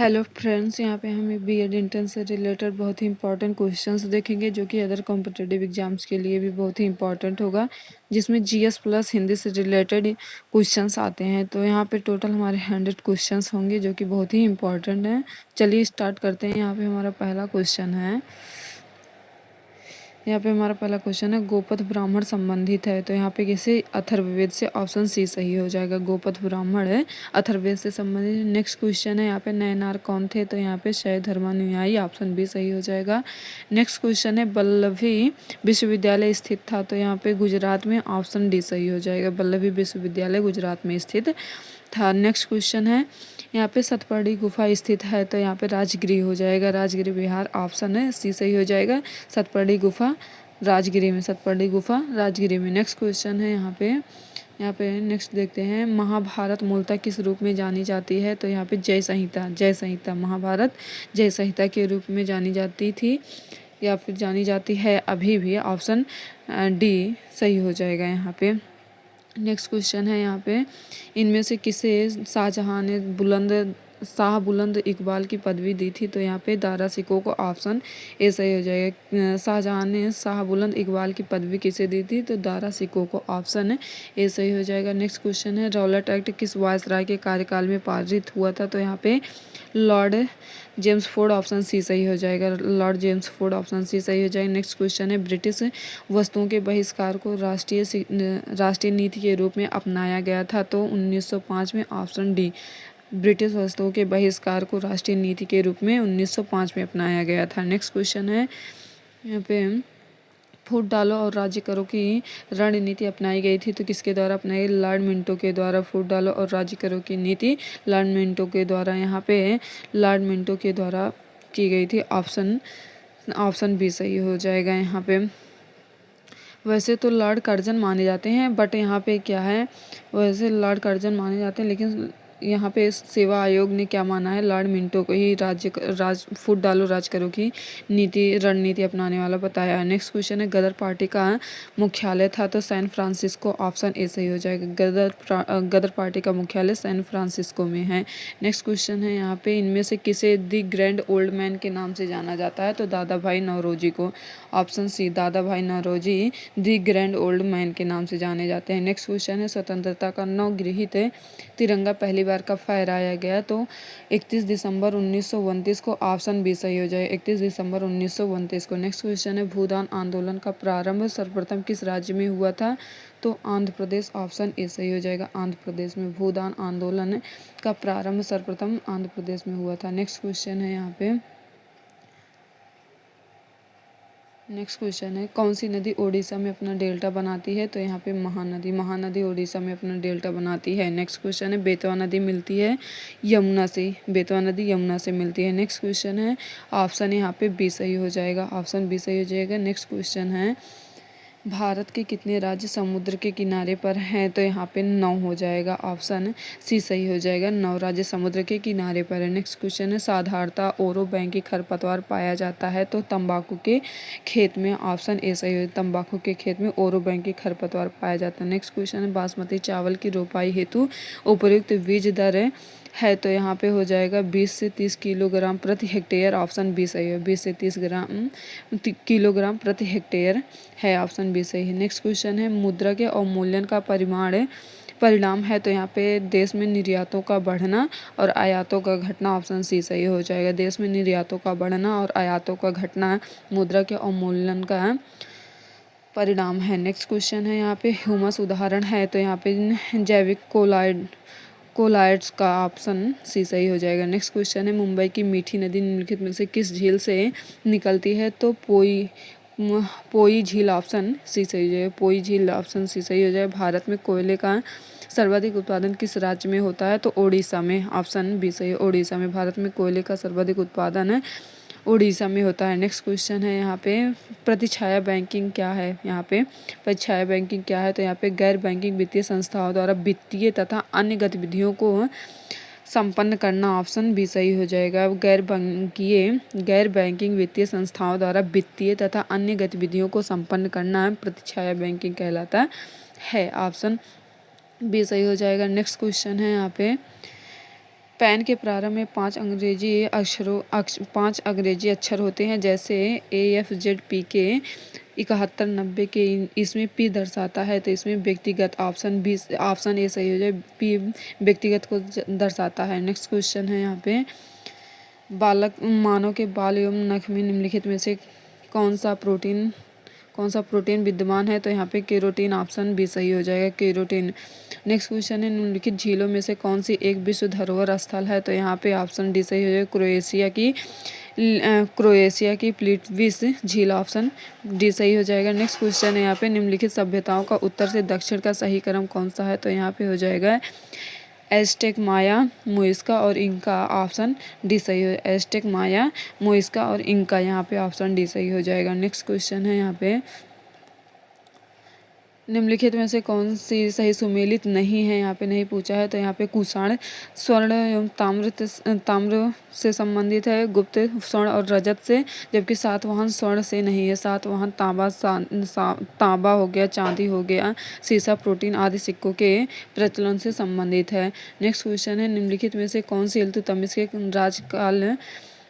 Hello friends, यहाँ पे हम बीएड इंट्रेंस से रिलेटेड बहुत ही इंपॉर्टेंट क्वेश्चंस देखेंगे जो कि अदर कॉम्पिटिटिव एग्जाम्स के लिए भी बहुत ही इंपॉर्टेंट होगा, जिसमें जीएस प्लस हिंदी से रिलेटेड क्वेश्चंस आते हैं। तो यहाँ पे टोटल हमारे 100 क्वेश्चंस होंगे जो कि बहुत ही इंपॉर्टेंट हैं। चलिए स्टार्ट करते हैं। यहाँ पे हमारा पहला क्वेश्चन है। यहाँ पे हमारा पहला क्वेश्चन है, गोपथ ब्राह्मण संबंधित है। तो यहाँ पे किसी अथर्ववेद से, ऑप्शन सी सही हो जाएगा। गोपथ ब्राह्मण है, अथर्ववेद से संबंधित। नेक्स्ट क्वेश्चन है, यहाँ पे नयनार कौन थे। तो यहाँ पे शैव धर्मानुयायी, ऑप्शन बी सही हो जाएगा। नेक्स्ट क्वेश्चन है, बल्लभी विश्वविद्यालय स्थित था। तो यहाँ पे गुजरात में, ऑप्शन डी सही हो जाएगा। बल्लभी विश्वविद्यालय गुजरात में स्थित था। नेक्स्ट क्वेश्चन है, यहाँ पे सतपड़ी गुफा स्थित है। तो यहाँ पे राजगिरी हो जाएगा। राजगिरी बिहार, ऑप्शन है सी सही हो जाएगा। सतपड़ी गुफा राजगिरी में, सतपड़ी गुफा राजगिरी में। नेक्स्ट क्वेश्चन है, यहाँ पे नेक्स्ट देखते हैं, महाभारत मूलतः किस रूप में जानी जाती है। तो यहाँ पे जय संहिता, जय संहिता, महाभारत जय संहिता के रूप में जानी जाती थी या फिर जानी जाती है अभी भी, ऑप्शन डी सही हो जाएगा यहाँ पे। नेक्स्ट क्वेश्चन है, यहाँ पे इनमें से किसे शाहजहां ने शाह बुलंद इकबाल की पदवी दी थी। तो यहाँ पे दारा सिकों को, ऑप्शन ए सही हो जाएगा। शाहजहां ने शाह बुलंद इकबाल की पदवी किसे दी थी। तो दारा सिकों को, ऑप्शन ए सही हो जाएगा। नेक्स्ट क्वेश्चन है, रौलट एक्ट किस वायसराय के कार्यकाल में पारित हुआ था। तो यहाँ पे lord James Ford, option C सही हो जाएगा। Lord James Ford, option C सही हो जाएगा। नेक्स्ट क्वेश्चन है, ब्रिटिश वस्तुओं के बहिष्कार को राष्ट्रीय नीति के रूप में अपनाया गया था। तो 1905 में, ऑप्शन डी। ब्रिटिश वस्तुओं के बहिष्कार को राष्ट्रीय नीति के रूप में 1905 में अपनाया गया था। नेक्स्ट क्वेश्चन है, यहाँ पे फूट डालो और राज्य करो की रणनीति अपनाई गई थी। तो किसके द्वारा अपनाई गई। लॉर्ड मिंटो के द्वारा फूट डालो और राज्य करो की नीति लॉर्ड मिंटो के द्वारा, यहाँ पे लॉर्ड मिंटो के द्वारा की गई थी। ऑप्शन बी सही हो जाएगा यहाँ पे। वैसे तो लॉर्ड कर्जन माने जाते हैं, बट यहाँ पे क्या है, वैसे लॉर्ड कर्जन माने जाते हैं, लेकिन यहाँ पे सेवा आयोग ने क्या माना है, लॉर्ड मिंटो को ही फूट डालो राज करो की रणनीति अपनाने वाला बताया है। नेक्स्ट क्वेश्चन है, गदर पार्टी का मुख्यालय था। तो सैन फ्रांसिस्को, ऑप्शन ए सही हो जाएगा। गदर पार्टी का मुख्यालय सैन फ्रांसिस्को में है। नेक्स्ट क्वेश्चन है, यहाँ पे इनमें से किसे द ग्रैंड ओल्ड मैन के नाम से जाना जाता है। तो दादा भाई नौरोजी को, option C, Dadabhai Naoroji the grand old man के नाम से जाने जाते हैं। नेक्स्ट क्वेश्चन है, स्वतंत्रता का नवगृहित तिरंगा पहली बार कब फहराया गया। तो 31 दिसंबर 1929 को, ऑप्शन बी सही हो जाए। 31 दिसंबर 1929 को। नेक्स्ट क्वेश्चन है, भूदान आंदोलन का प्रारंभ सर्वप्रथम किस राज्य में हुआ था। तो आंध्र प्रदेश, ऑप्शन ए सही हो जाएगा। आंध्र प्रदेश में भूदान आंदोलन का प्रारंभ सर्वप्रथम आंध्र प्रदेश में हुआ था। नेक्स्ट क्वेश्चन है, यहाँ पे नेक्स्ट क्वेश्चन है, कौन सी नदी ओडिशा में अपना डेल्टा बनाती है। तो यहाँ पे महानदी ओडिशा में अपना डेल्टा बनाती है। नेक्स्ट क्वेश्चन है, बेतवा नदी मिलती है यमुना से, बेतवा नदी यमुना से मिलती है। नेक्स्ट क्वेश्चन है, ऑप्शन यहाँ पे बी सही हो जाएगा। ऑप्शन बी सही हो जाएगा। नेक्स्ट क्वेश्चन है, भारत के कितने राज्य समुद्र के किनारे पर हैं। तो यहाँ पे 9 हो जाएगा। ऑप्शन सी सही हो जाएगा। 9 राज्य समुद्र के किनारे पर है। नेक्स्ट क्वेश्चन है, साधारणतः ओरो बैंकी खरपतवार पाया जाता है। तो तंबाकू के खेत में, ऑप्शन ए सही हो। तंबाकू के खेत में ओरो बैंकी खरपतवार पाया जाता है। नेक्स्ट क्वेश्चन है, बासमती चावल की रोपाई हेतु उपयुक्त बीज दर है। तो यहाँ पे हो जाएगा 20 से 30 किलोग्राम प्रति हेक्टेयर। ऑप्शन बी सही है। 20 से 30 किलोग्राम प्रति हेक्टेयर है। ऑप्शन बी सही है। नेक्स्ट क्वेश्चन है, मुद्रा के अवमूल्यन का परिणाम है। तो यहाँ पे देश में निर्यातों का बढ़ना और आयातों का घटना, ऑप्शन सी सही हो जाएगा। देश में निर्यातों का बढ़ना और आयातों का घटना मुद्रा के अवमूल्यन का परिणाम है। नेक्स्ट क्वेश्चन है, यहाँ पे ह्यूमस उदाहरण है। तो यहाँ पे जैविक कोलाइड्स का, ऑप्शन सी सही हो जाएगा। नेक्स्ट क्वेश्चन है, मुंबई की मीठी नदी निम्नलिखित में से किस झील से निकलती है। तो पोई झील, ऑप्शन सी सही हो जाएगा। पोई झील, ऑप्शन सी सही हो जाएगा। भारत में कोयले का सर्वाधिक उत्पादन किस राज्य में होता है। तो ओडिशा में, ऑप्शन बी सही है। ओडिशा में भारत में कोयले का सर्वाधिक उत्पादन है उड़ीसा में होता है। नेक्स्ट क्वेश्चन है, यहाँ पे प्रतिछाया बैंकिंग क्या है। यहाँ पे प्रतिछाया बैंकिंग क्या है। तो यहाँ पे गैर बैंकिंग वित्तीय संस्थाओं द्वारा वित्तीय तथा अन्य गतिविधियों को संपन्न करना, ऑप्शन बी सही हो जाएगा। गैर बैंकिंग वित्तीय संस्थाओं द्वारा वित्तीय तथा अन्य गतिविधियों को संपन्न करना प्रतिछाया बैंकिंग कहलाता है। ऑप्शन बी सही हो जाएगा। नेक्स्ट क्वेश्चन है, यहाँ पे पैन के प्रारंभ में 5 अंग्रेजी अक्षर होते हैं, जैसे AFZPK 7190 के इसमें P दर्शाता है, तो इसमें व्यक्तिगत ऑप्शन ए सही हो जाए, P व्यक्तिगत को दर्शाता है। नेक्स्ट क्वेश्चन है यहाँ पे, बालक मानव के बाल एवं नख में निम्नलिखित में से कौन सा प्रोटीन विद्यमान है, तो यहाँ पे केरोटीन ऑप्शन बी सही हो जाएगा, केरोटीन। नेक्स्ट क्वेश्चन है, निम्नलिखित झीलों में से कौन सी एक विश्व धरोहर स्थल है, तो यहाँ पे ऑप्शन डी सही हो जाएगा, क्रोएशिया की प्लिट्विस झील, ऑप्शन डी सही हो जाएगा। नेक्स्ट क्वेश्चन है यहाँ पे, निम्नलिखित सभ्यताओं का उत्तर से दक्षिण का सही क्रम कौन सा है, तो यहाँ पे हो जाएगा एज़टेक, माया, मुइस्का और इंका, ऑप्शन डी सही हो। एज़टेक, माया, मुइस्का और इंका, यहाँ पे ऑप्शन डी सही हो जाएगा। नेक्स्ट क्वेश्चन है यहाँ पे, निम्नलिखित में से कौन सी सही सुमेलित नहीं है, यहाँ पे नहीं पूछा है, तो यहाँ पे कुषाण स्वर्ण एवं ताम्र से संबंधित है, गुप्त स्वर्ण और रजत से, जबकि सातवाहन स्वर्ण से नहीं है। सातवाहन तांबा हो गया, चांदी हो गया, सीसा, प्रोटीन आदि सिक्कों के प्रचलन से संबंधित है। नेक्स्ट क्वेश्चन है, निम्नलिखित में से कौन सी इल्तुतमिश के राजकाल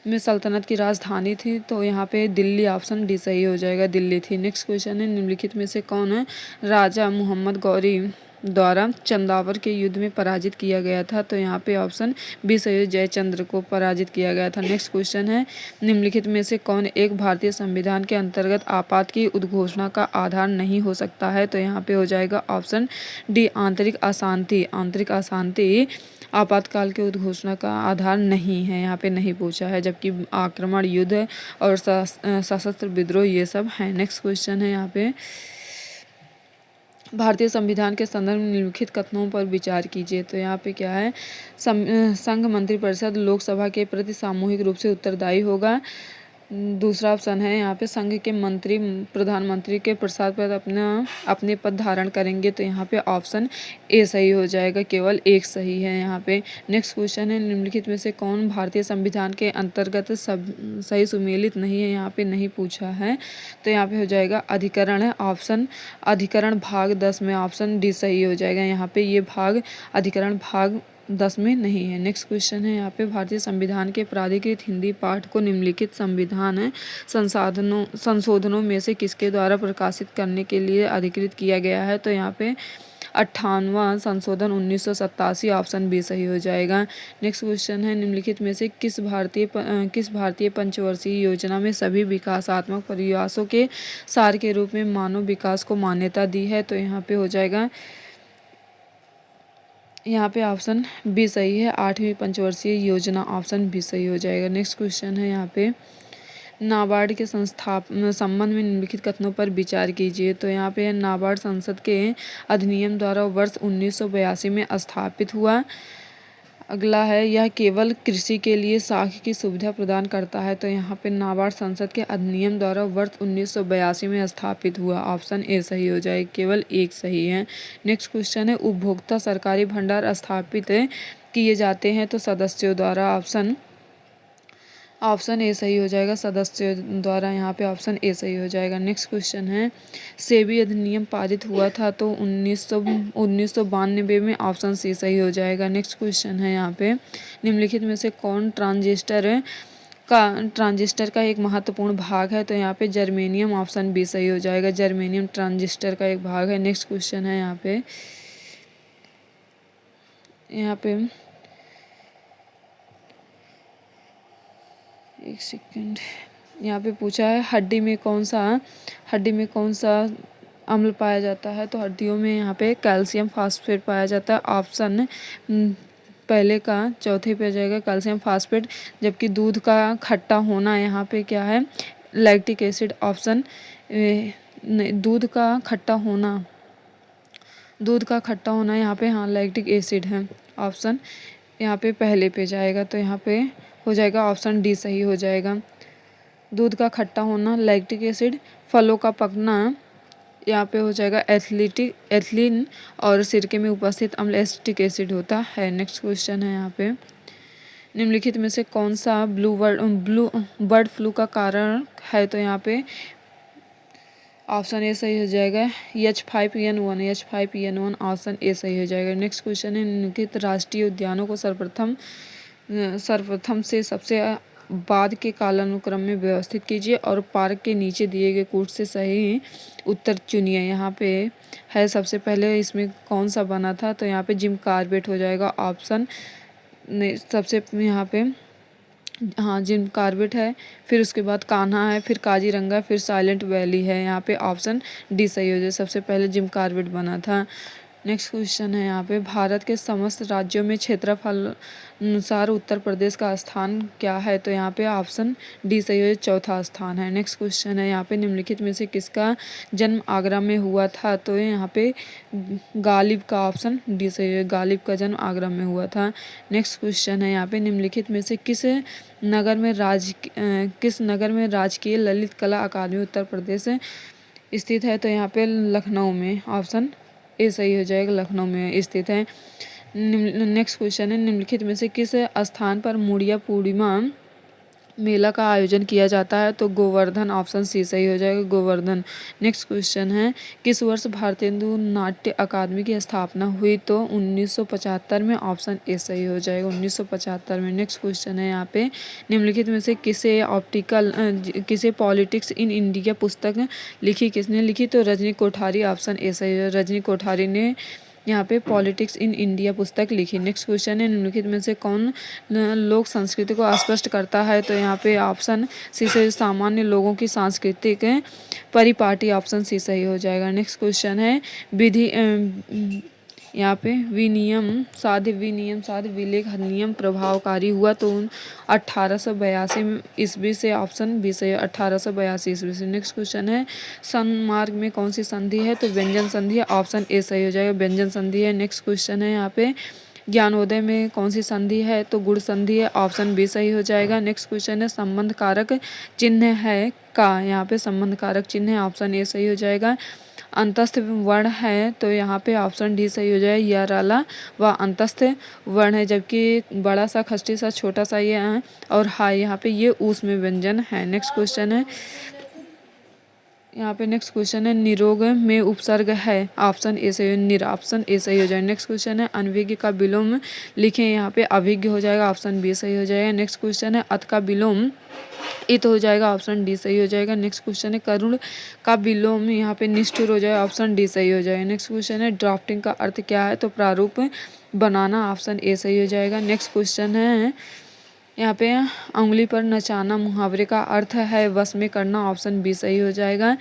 में सल्तनत की राजधानी थी, तो यहाँ पे दिल्ली, ऑप्शन डी सही हो जाएगा, दिल्ली थी। नेक्स्ट क्वेश्चन है, निम्नलिखित में से कौन है राजा मोहम्मद गौरी द्वारा चंदावर के युद्ध में पराजित किया गया था, तो यहाँ पे ऑप्शन बी सही है, जयचंद्र को पराजित किया गया था। नेक्स्ट क्वेश्चन है, निम्नलिखित में से कौन एक भारतीय संविधान के अंतर्गत आपात की उद्घोषणा का आधार नहीं हो सकता है, तो यहाँ पे हो जाएगा ऑप्शन डी, आंतरिक अशांति। आंतरिक अशांति आपातकाल के उद्घोषणा का आधार नहीं है, यहाँ पे नहीं पूछा है, जबकि आक्रमण, युद्ध और सशस्त्र विद्रोह ये सब है। नेक्स्ट क्वेश्चन है यहाँ पे, भारतीय संविधान के संदर्भ में निम्नलिखित कथनों पर विचार कीजिए, तो यहाँ पे क्या है, संघ मंत्रिपरिषद लोकसभा के प्रति सामूहिक रूप से उत्तरदायी होगा। दूसरा ऑप्शन है यहाँ पे, संघ के मंत्री प्रधानमंत्री के प्रसाद पर अपने पद धारण करेंगे, तो यहाँ पे ऑप्शन ए सही हो जाएगा, केवल एक सही है यहाँ पे। नेक्स्ट क्वेश्चन है, निम्नलिखित में से कौन भारतीय संविधान के अंतर्गत सही सुमेलित नहीं है, यहाँ पे नहीं पूछा है, तो यहाँ पे हो जाएगा अधिकरण है, ऑप्शन अधिकरण भाग 10 में ऑप्शन डी सही हो जाएगा, यहाँ पे ये भाग अधिकरण भाग 10 में नहीं है। नेक्स्ट क्वेश्चन है यहाँ पे, भारतीय संविधान के प्राधिकृत हिंदी पाठ को निम्नलिखित संविधान संशोधनों में से किसके द्वारा प्रकाशित करने के लिए अधिकृत किया गया है, तो यहाँ पे 58वां संशोधन 1987, ऑप्शन बी सही हो जाएगा। नेक्स्ट क्वेश्चन है, निम्नलिखित में से किस भारतीय पंचवर्षीय योजना में सभी विकासात्मक प्रयासों के सार के रूप में मानव विकास को मान्यता दी है, तो यहाँ पे हो जाएगा, यहाँ पे ऑप्शन बी सही है, 8वीं पंचवर्षीय योजना, ऑप्शन बी सही हो जाएगा। नेक्स्ट क्वेश्चन है यहाँ पे, नाबार्ड के संबंध में निम्नलिखित कथनों पर विचार कीजिए, तो यहाँ पे नाबार्ड संसद के अधिनियम द्वारा वर्ष 1982 में स्थापित हुआ। अगला है, यह केवल कृषि के लिए साख की सुविधा प्रदान करता है, तो यहाँ पे नाबार्ड संसद के अधिनियम द्वारा वर्ष 1982 में स्थापित हुआ, ऑप्शन ए सही हो जाए, केवल एक सही है। नेक्स्ट क्वेश्चन है, उपभोक्ता सरकारी भंडार स्थापित किए जाते हैं तो सदस्यों द्वारा, ऑप्शन ए सही हो जाएगा, सदस्यों द्वारा, यहाँ पे ऑप्शन ए सही हो जाएगा। नेक्स्ट क्वेश्चन है, सेबी अधिनियम पारित हुआ था तो 1992 में, ऑप्शन सी सही हो जाएगा। नेक्स्ट क्वेश्चन है यहाँ पे, निम्नलिखित में से कौन ट्रांजिस्टर का एक महत्वपूर्ण भाग है, तो यहाँ पे जर्मेनियम, ऑप्शन बी सही हो जाएगा, जर्मेनियम ट्रांजिस्टर का एक भाग है। नेक्स्ट क्वेश्चन है यहाँ पे एक सेकंड, यहाँ पे पूछा है, हड्डी में कौन सा अम्ल पाया जाता है, तो हड्डियों में यहाँ पे कैल्शियम फास्फेट पाया जाता है, ऑप्शन पहले का चौथे पे आ जाएगा कैल्शियम फास्फेट, जबकि दूध का खट्टा होना यहाँ पे क्या है, लैक्टिक एसिड, ऑप्शन दूध का खट्टा होना यहाँ पे हाँ लैक्टिक एसिड है, ऑप्शन यहाँ पे पहले पे जाएगा, तो यहाँ पे हो जाएगा ऑप्शन डी सही हो जाएगा। दूध का खट्टा होना लैक्टिक एसिड, फलों का पकना यहाँ पे हो जाएगा एथिलीन, और सिरके में उपस्थित अम्ल एसिटिक एसिड होता है। नेक्स्ट क्वेश्चन है यहाँ पे, निम्नलिखित में से कौन सा बर्ड फ्लू का कारण है, तो यहाँ पे ऑप्शन ए सही हो जाएगा, H5N1, ऑप्शन ए सही हो जाएगा। नेक्स्ट क्वेश्चन है, निम्नलिखित राष्ट्रीय उद्यानों को सर्वप्रथम सर्वप्रथम से सबसे बाद के कालानुक्रम में व्यवस्थित कीजिए और पार्क के नीचे दिए गए कोट से सही उत्तर चुनिए। यहाँ पे है सबसे पहले इसमें कौन सा बना था, तो यहाँ पे जिम कार्बेट हो जाएगा ऑप्शन ने सबसे यहाँ पे, हाँ जिम कार्बेट है, फिर उसके बाद कान्हा है, फिर काजीरंगा, फिर साइलेंट वैली है। यहाँ पे ऑप्शन डी सही हो जाए, सबसे पहले जिम कार्बेट बना था। नेक्स्ट क्वेश्चन है यहाँ पे, भारत के समस्त राज्यों में क्षेत्रफल अनुसार उत्तर प्रदेश का स्थान क्या है, तो यहाँ पे ऑप्शन डी सही हो, चौथा स्थान है। नेक्स्ट क्वेश्चन है यहाँ पे, निम्नलिखित में से किसका जन्म आगरा में हुआ था, तो यहाँ पे गालिब का ऑप्शन डी सही है, गालिब का जन्म आगरा में हुआ था। नेक्स्ट क्वेश्चन है यहाँ पे, निम्नलिखित में से किस नगर में राजकीय ललित कला अकादमी उत्तर प्रदेश स्थित है, तो यहाँ पे लखनऊ में, ऑप्शन ए सही हो जाएगा, लखनऊ में स्थित है। नेक्स्ट क्वेश्चन है, निम्नलिखित में से किस स्थान पर मुड़िया पूर्णिमा मेला का आयोजन किया जाता है, तो गोवर्धन, ऑप्शन सी सही हो जाएगा, गोवर्धन। नेक्स्ट क्वेश्चन है, किस वर्ष भारतेंदु नाट्य अकादमी की स्थापना हुई, तो 1975 में, ऑप्शन ए सही हो जाएगा, 1975 में। नेक्स्ट क्वेश्चन है यहाँ पे, निम्नलिखित में से किसे पॉलिटिक्स इन इंडिया पुस्तक लिखी, किसने लिखी, तो रजनी कोठारी, ऑप्शन ए सही है, रजनी कोठारी ने यहाँ पे पॉलिटिक्स इन इंडिया पुस्तक लिखी। नेक्स्ट क्वेश्चन है, निम्नलिखित में से कौन लोक संस्कृति को स्पष्ट करता है, तो यहाँ पे ऑप्शन सी से सामान्य लोगों की सांस्कृतिक परिपाटी, ऑप्शन सी सही हो जाएगा। नेक्स्ट क्वेश्चन है, विधि यहाँ पे विनियम साध्य विलेख अधिनियम प्रभावकारी हुआ, तो 1882 ईस्वी से, ऑप्शन बी से 1882 ईस्वी से। नेक्स्ट क्वेश्चन है, सन्मार्ग में कौन सी संधि है, तो व्यंजन संधि है, ऑप्शन ए सही हो जाएगा, व्यंजन संधि है। नेक्स्ट क्वेश्चन है यहाँ पे, ज्ञानोदय में कौन सी संधि है, तो गुण संधि है, ऑप्शन बी सही हो जाएगा। नेक्स्ट क्वेश्चन है, संबंध कारक चिन्ह है का, यहाँ पे संबंध कारक चिन्ह है, ऑप्शन ए सही हो जाएगा। अंतस्थ वर्ण है, तो यहाँ पे ऑप्शन डी सही हो जाए, याराला व अंतस्थ वर्ण है, जबकि बड़ा सा, खष्टी सा, छोटा सा ये है, और हाई यहाँ पे ये ऊस में व्यंजन है। नेक्स्ट क्वेश्चन है यहाँ पे, नेक्स्ट क्वेश्चन है, निरोग में उपसर्ग है, ऑप्शन ए सही, ऑप्शन ए सही हो जाए। नेक्स्ट क्वेश्चन है, अनभिज्ञ का विलोम लिखें, यहाँ पे अभिज्ञ हो जाएगा, ऑप्शन बी सही हो जाएगा। नेक्स्ट क्वेश्चन है, अत का विलोम इत हो जाएगा, ऑप्शन डी सही हो जाएगा। नेक्स्ट क्वेश्चन है, करुण का विलोम यहाँ पे निष्ठुर हो जाएगा, ऑप्शन डी सही हो जाएगा। नेक्स्ट क्वेश्चन है, ड्राफ्टिंग का अर्थ क्या है, तो प्रारूप बनाना, ऑप्शन ए सही हो जाएगा। नेक्स्ट क्वेश्चन है यहाँ पे, उंगली पर नचाना मुहावरे का अर्थ है वश में करना, ऑप्शन बी सही हो जाएगा।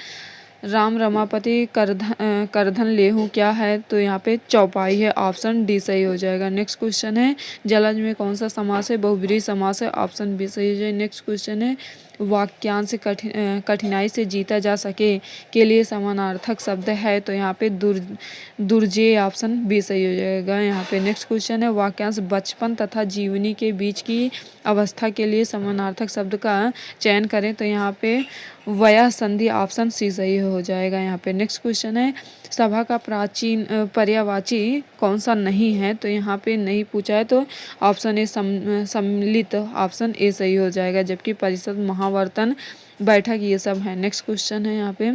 राम रमापति करधन लेहूं क्या है, तो यहाँ पे चौपाई है, ऑप्शन डी सही हो जाएगा। नेक्स्ट क्वेश्चन है, जलज में कौन सा समास है, बहुब्रीहि समास है, ऑप्शन बी सही हो जाएगा। नेक्स्ट क्वेश्चन है, वाक्यांश कठिनाई से जीता जा सके के लिए समानार्थक शब्द है, तो यहाँ पे दुर्जेय, ऑप्शन बी सही हो जाएगा यहाँ पे। नेक्स्ट क्वेश्चन है, वाक्यांश बचपन तथा जीवनी के बीच की अवस्था के लिए समानार्थक शब्द का चयन करें, तो यहाँ पे वया संधि, ऑप्शन सी सही हो जाएगा यहाँ पे। नेक्स्ट क्वेश्चन है, सभा का प्राचीन पर्यायवाची कौन सा नहीं है, तो यहाँ पे नहीं पूछा है, तो ऑप्शन ए सम्मिलित, ऑप्शन ए सही हो जाएगा, जबकि परिषद, महावर्तन, बैठक ये सब है। नेक्स्ट क्वेश्चन है यहाँ पे,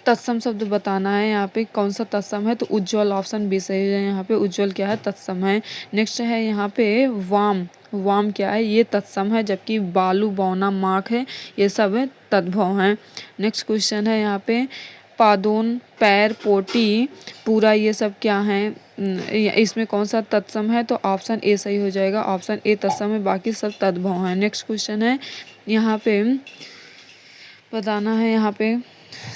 तत्सम शब्द बताना है, यहाँ पे कौन सा तत्सम है, तो उज्ज्वल, ऑप्शन बी सही है, यहाँ पे उज्ज्वल क्या है, तत्सम है। नेक्स्ट है यहाँ पे, वाम क्या है, ये तत्सम है, जबकि बालू, बौना, माख है, ये सब तद्भव हैं। नेक्स्ट क्वेश्चन है यहाँ पे, पादोन, पैर, पोटी, पूरा, ये सब क्या है, इसमें कौन सा तत्सम है, तो ऑप्शन ए सही हो जाएगा, ऑप्शन ए तत्सम है, बाकी सब तद्भव हैं। नेक्स्ट क्वेश्चन है यहाँ पे, बताना है यहाँ पे,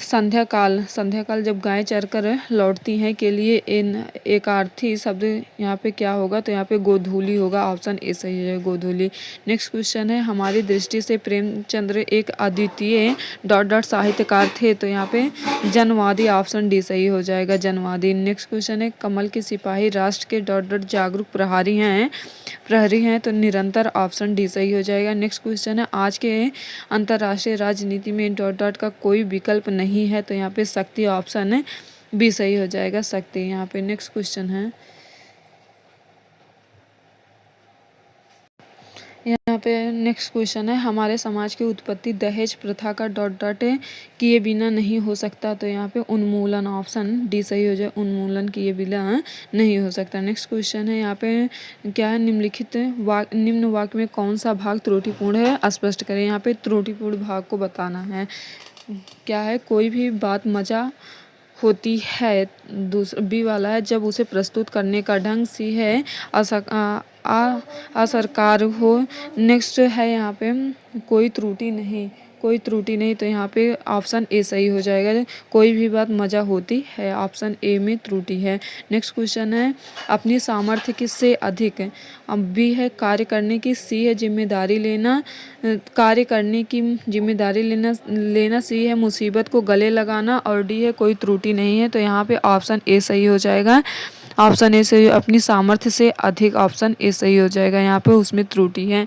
संध्या काल जब गाय चरकर लौटती हैं के लिए एकार्थी शब्द यहाँ पे क्या होगा, तो यहाँ पे गोधूली होगा, ऑप्शन ए सही है, गोधूली। नेक्स्ट क्वेश्चन है, हमारी दृष्टि से प्रेमचंद्र एक अद्वितीय साहित्यकार थे, तो यहाँ पे जनवादी, ऑप्शन डी सही हो जाएगा, जनवादी। नेक्स्ट क्वेश्चन है, कमल के सिपाही राष्ट्र के जागरूक प्रहरी हैं, तो निरंतर, ऑप्शन डी सही हो जाएगा। नेक्स्ट क्वेश्चन है, आज के अंतर्राष्ट्रीय राजनीति में का कोई विकल्प नहीं है, तो यहाँ पे शक्ति, ऑप्शन बी सही हो जाएगा, शक्ति यहाँ पे। नेक्स्ट क्वेश्चन है यहाँ पे नेक्स्ट क्वेश्चन है, हमारे समाज की उत्पत्ति दहेज प्रथा का डॉट डॉट किए बिना नहीं हो सकता। तो यहाँ पे उन्मूलन, ऑप्शन डी सही हो जाए, उन्मूलन किए बिना नहीं हो सकता। नेक्स्ट क्वेश्चन है यहाँ पे क्या है, निम्नलिखित निम्न वाक्य में कौन सा भाग त्रुटिपूर्ण है, स्पष्ट करें। यहाँ पे त्रुटिपूर्ण भाग को बताना है। क्या है, कोई भी बात मजा होती है, दूसरा बी वाला है जब उसे प्रस्तुत करने का ढंग सी है असरकार हो। नेक्स्ट है यहाँ पे कोई त्रुटि नहीं, कोई त्रुटि नहीं, तो यहाँ पे ऑप्शन ए सही हो जाएगा। कोई भी बात मजा होती है, ऑप्शन ए में त्रुटि है। नेक्स्ट क्वेश्चन है, अपनी सामर्थ्य की से अधिक, अब बी है कार्य करने की, सी है जिम्मेदारी लेना, कार्य करने की जिम्मेदारी लेना सी है मुसीबत को गले लगाना, और डी है कोई त्रुटि नहीं है। तो यहाँ पे ऑप्शन ए सही हो जाएगा। ऑप्शन ए सही, अपनी सामर्थ्य से अधिक, ऑप्शन ए सही हो जाएगा। यहाँ पे उसमें त्रुटि है।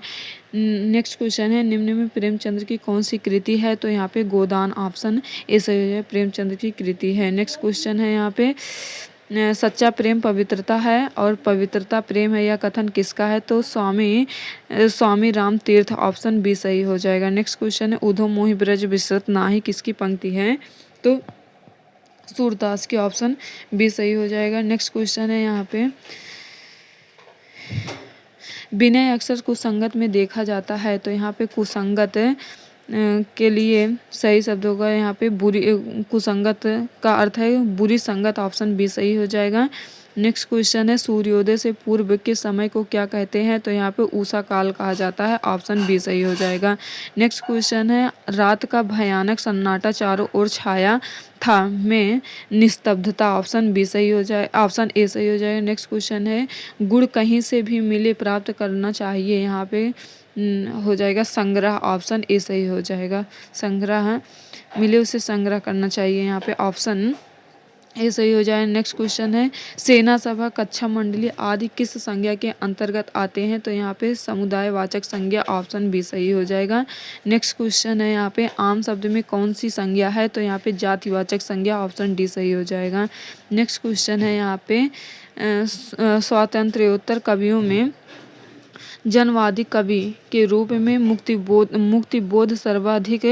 नेक्स्ट क्वेश्चन है, निम्न में प्रेमचंद्र की कौन सी कृति है। तो यहाँ पे गोदान, ऑप्शन ए सही हो जाएगा, प्रेमचंद्र की कृति है। नेक्स्ट क्वेश्चन है यहाँ पे सच्चा प्रेम पवित्रता है और पवित्रता प्रेम है, यह कथन किसका है। तो स्वामी राम तीर्थ, ऑप्शन बी सही हो जाएगा। नेक्स्ट क्वेश्चन है, उधो मोहि ब्रज बिसरत नाही, किसकी पंक्ति है। तो सूरदास की, ऑप्शन बी सही हो जाएगा। नेक्स्ट क्वेश्चन है यहाँ पे, विनय अक्सर कुसंगत में देखा जाता है। तो यहाँ पे कुसंगत के लिए सही शब्द होगा यहाँ पे बुरी, कुसंगत का अर्थ है बुरी संगत, ऑप्शन बी सही हो जाएगा। नेक्स्ट क्वेश्चन है, सूर्योदय से पूर्व के समय को क्या कहते हैं। तो यहाँ पे उषा काल कहा जाता है, ऑप्शन बी सही हो जाएगा। नेक्स्ट क्वेश्चन है, रात का भयानक सन्नाटा चारों ओर छाया था में निस्तब्धता, ऑप्शन बी सही हो जाए, ऑप्शन ए सही हो जाएगा। नेक्स्ट क्वेश्चन है, गुड़ कहीं से भी मिले प्राप्त करना चाहिए, यहाँ पे हो जाएगा संग्रह, ऑप्शन ए सही हो जाएगा। संग्रह मिले उसे संग्रह करना चाहिए, यहाँ पे ऑप्शन ए सही हो जाए। नेक्स्ट क्वेश्चन है, सेना सभा कक्षा मंडली आदि किस संज्ञा के अंतर्गत आते हैं। तो यहाँ पे समुदायवाचक संज्ञा, ऑप्शन बी सही हो जाएगा। नेक्स्ट क्वेश्चन है यहाँ पे, आम शब्द में कौन सी संज्ञा है। तो यहाँ पे जातिवाचक संज्ञा, ऑप्शन डी सही हो जाएगा। नेक्स्ट क्वेश्चन है यहाँ पे, स्वातंत्र्योत्तर कवियों में जनवादी कवि के रूप में मुक्तिबोध सर्वाधिक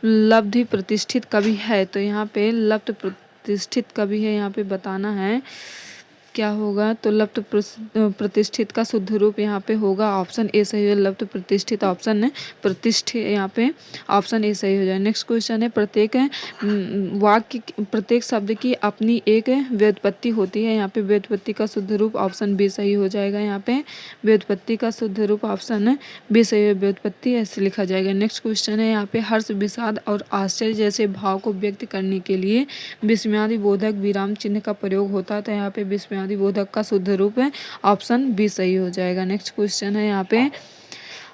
लब्धि प्रतिष्ठित कवि है। तो यहाँ पे लब्ध प्रतिष्ठित कवि है, यहाँ पे बताना है क्या होगा। तो लब्ध प्रतिष्ठित का शुद्ध रूप यहाँ पे होगा, ऑप्शन ए सही है, लब्ध प्रतिष्ठित, ऑप्शन है प्रतिष्ठित, यहाँ पे ऑप्शन ए सही हो जाए। नेक्स्ट क्वेश्चन है, प्रत्येक वाक्य, प्रत्येक शब्द की अपनी एक व्युत्पत्ति होती है। यहाँ पे व्युत्पत्ति का शुद्ध रूप, ऑप्शन बी सही हो जाएगा। यहाँ पे व्युत्पत्ति का शुद्ध रूप, ऑप्शन बी सही है, व्युत्पत्ति ऐसे लिखा जाएगा। नेक्स्ट क्वेश्चन है यहाँ पे, हर्ष, विषाद और आश्चर्य जैसे भाव को व्यक्त करने के लिए विस्मयादि बोधक विराम चिन्ह का प्रयोग होता है। तो यहाँ पे विस्मयादि बोधक का शुद्ध रूप है, ऑप्शन बी सही हो जाएगा। नेक्स्ट क्वेश्चन है यहाँ पे,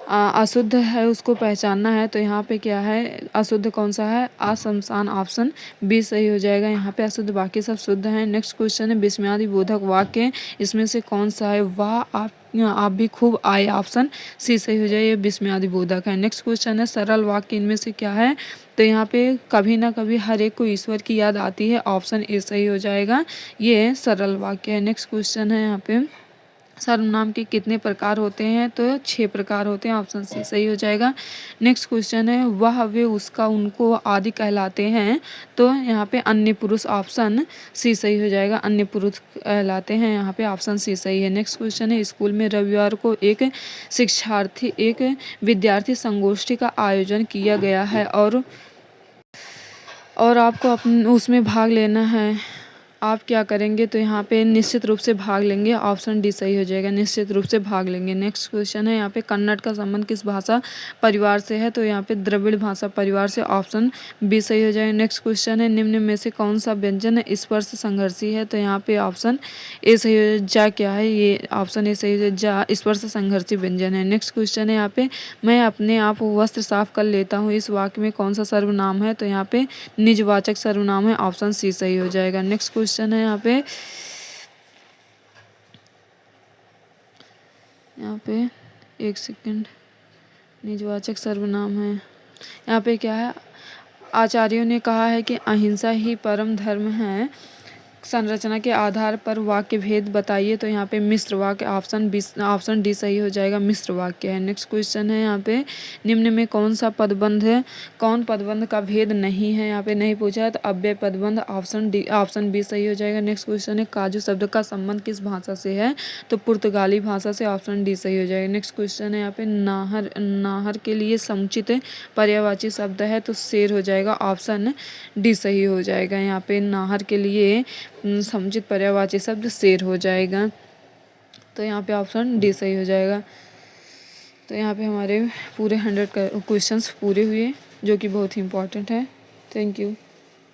अशुद्ध है उसको पहचानना है। तो यहाँ पे क्या है, अशुद्ध कौन सा है, असमसान, ऑप्शन बी सही हो जाएगा। यहाँ पे अशुद्ध, बाकी सब शुद्ध हैं। नेक्स्ट क्वेश्चन है, विस्मयादि बोधक वाक्य इसमें से कौन सा है, वाह आप भी खूब आए, ऑप्शन सी सही हो जाए, ये विस्मयादि बोधक है। नेक्स्ट क्वेश्चन है, सरल वाक्य इनमें से क्या है। तो यहाँ पे कभी ना कभी हर एक को ईश्वर की याद आती है, ऑप्शन ए सही हो जाएगा, ये सरल वाक्य है। नेक्स्ट क्वेश्चन है यहाँ पे, सर्वनाम के कितने प्रकार होते हैं। तो 6 प्रकार होते हैं, ऑप्शन सी सही हो जाएगा। नेक्स्ट क्वेश्चन है, वह, वे, उसका, उनको आदि कहलाते हैं। तो यहाँ पे अन्य पुरुष, ऑप्शन सी सही हो जाएगा, अन्य पुरुष कहलाते हैं, यहाँ पे ऑप्शन सी सही है। नेक्स्ट क्वेश्चन है, स्कूल में रविवार को एक विद्यार्थी संगोष्ठी का आयोजन किया गया है और आपको उसमें भाग लेना है, आप क्या करेंगे। तो यहाँ पे निश्चित रूप से भाग लेंगे, ऑप्शन डी सही हो जाएगा, निश्चित रूप से भाग लेंगे। नेक्स्ट क्वेश्चन है यहाँ पे, कन्नड़ का संबंध किस भाषा परिवार से है। तो यहाँ पे द्रविड़ भाषा परिवार से, ऑप्शन बी सही हो जाएगा। नेक्स्ट क्वेश्चन है, निम्न में से कौन सा व्यंजन स्पर्श संघर्षी है। तो यहाँ पे ऑप्शन ए सही हो जाए, जा क्या है, ये ऑप्शन ए सही हो जाए, जा स्पर्श संघर्षी व्यंजन है। नेक्स्ट क्वेश्चन है यहाँ पे, मैं अपने आप वस्त्र साफ कर लेता हूँ, इस वाक्य में कौन सा सर्वनाम है। तो यहाँ पे निजवाचक सर्वनाम है, ऑप्शन सी सही हो जाएगा। नेक्स्ट क्वेश्चन है यहाँ पे एक सेकंड, निजवाचक सर्वनाम है। यहाँ पे क्या है, आचार्यों ने कहा है कि अहिंसा ही परम धर्म है, संरचना के आधार पर वाक्य भेद बताइए, तो यहाँ पे मिश्र वाक्य, ऑप्शन डी सही हो जाएगा, मिश्र वाक्य है। नेक्स्ट क्वेश्चन है यहाँ पे, निम्न में कौन सा पदबंध है, कौन पदबंध का भेद नहीं है, यहाँ पे नहीं पूछा है, तो अव्यय पदबंध, ऑप्शन बी सही हो जाएगा। नेक्स्ट क्वेश्चन है, काजू शब्द का संबंध किस भाषा से है, तो पुर्तगाली भाषा से, ऑप्शन डी सही हो जाएगा। नेक्स्ट क्वेश्चन है यहाँ पे, नाहर के लिए समुचित पर्यायवाची शब्द है, तो शेर हो जाएगा, ऑप्शन डी सही हो जाएगा। यहाँ पे नाहर के लिए समुचित पर्यायवाची शब्द शेर हो जाएगा, तो यहाँ पे ऑप्शन डी सही हो जाएगा। तो यहाँ पे हमारे पूरे 100 क्वेश्चंस पूरे हुए, जो कि बहुत ही इंपॉर्टेंट है। Thank you.